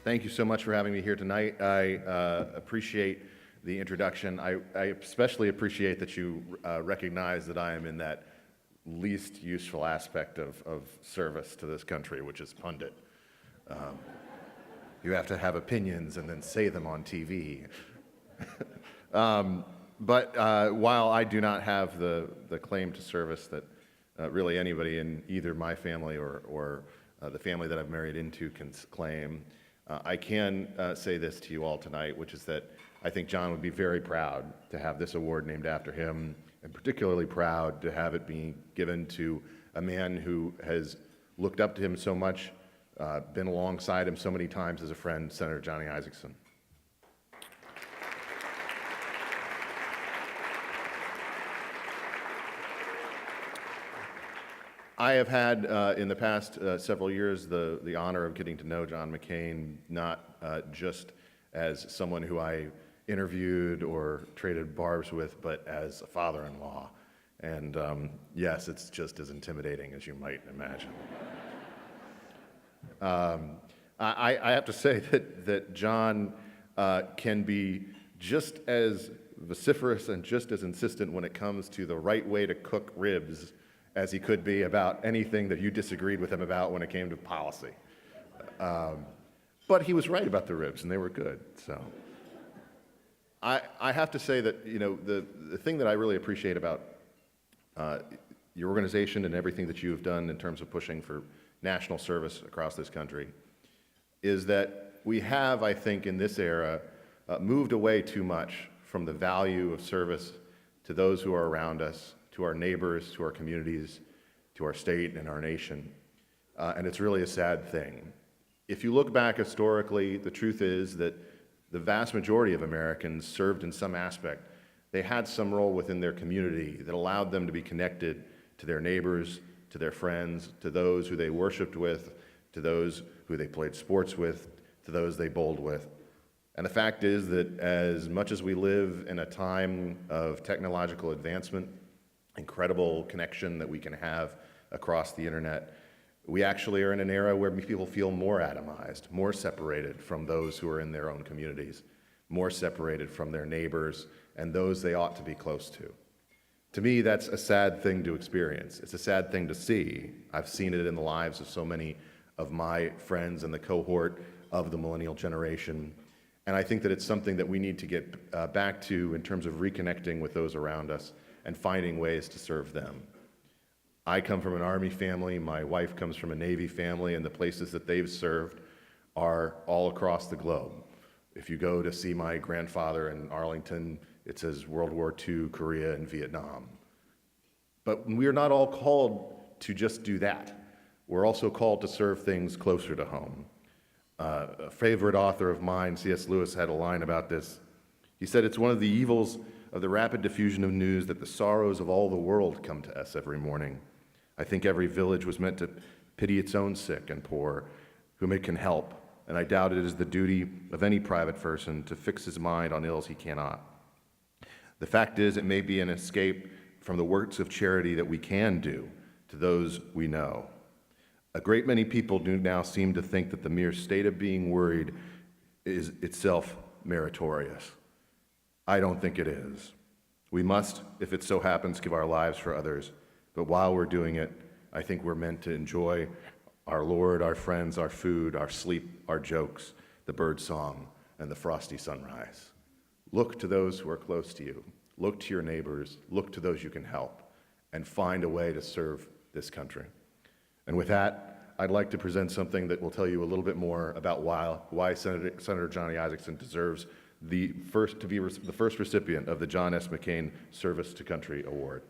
Thank you so much for having me here tonight. I appreciate the introduction. I especially appreciate that you recognize that I am in that least useful aspect of service to this country, which is pundit. You have to have opinions and then say them on TV. But while I do not have the claim to service that really anybody in either my family or the family that I've married into can claim, I can say this to you all tonight, which is that I think John would be very proud to have this award named after him, and particularly proud to have it be given to a man who has looked up to him so much, been alongside him so many times as a friend, Senator Johnny Isakson. I have had, in the past several years, the honor of getting to know John McCain, not just as someone who I interviewed or traded barbs with, but as a father-in-law. And yes, it's just as intimidating as you might imagine. I have to say that John can be just as vociferous and just as insistent when it comes to the right way to cook ribs as he could be about anything that you disagreed with him about when it came to policy. But he was right about the ribs, and they were good. So I have to say that, you know, the thing that I really appreciate about your organization and everything that you have done in terms of pushing for national service across this country is that we have, I think, in this era, moved away too much from the value of service to those who are around us, to our neighbors, to our communities, to our state and our nation. And it's really a sad thing. If you look back historically, the truth is that the vast majority of Americans served in some aspect. They had some role within their community that allowed them to be connected to their neighbors, to their friends, to those who they worshiped with, to those who they played sports with, to those they bowled with. And the fact is that as much as we live in a time of technological advancement, incredible connection that we can have across the internet, we actually are in an era where people feel more atomized, more separated from those who are in their own communities, more separated from their neighbors and those they ought to be close to. To me, that's a sad thing to experience. It's a sad thing to see. I've seen it in the lives of so many of my friends in the cohort of the millennial generation. And I think that it's something that we need to get back to in terms of reconnecting with those around us and finding ways to serve them. I come from an Army family, my wife comes from a Navy family, and the places that they've served are all across the globe. If you go to see my grandfather in Arlington, it says World War II, Korea, and Vietnam. But we are not all called to just do that. We're also called to serve things closer to home. A favorite author of mine, C.S. Lewis, had a line about this. He said, "It's one of the evils of the rapid diffusion of news that the sorrows of all the world come to us every morning. I think every village was meant to pity its own sick and poor, whom it can help, and I doubt it is the duty of any private person to fix his mind on ills he cannot. The fact is, it may be an escape from the works of charity that we can do to those we know. A great many people do now seem to think that the mere state of being worried is itself meritorious. I don't think it is. We must, if it so happens, give our lives for others, but while we're doing it, I think we're meant to enjoy our Lord, our friends, our food, our sleep, our jokes, the bird song, and the frosty sunrise. Look to those who are close to you. Look to your neighbors. Look to those you can help, and find a way to serve this country." And with that, I'd like to present something that will tell you a little bit more about why Senator Johnny Isakson deserves the first recipient of the John S. McCain Service to Country Award.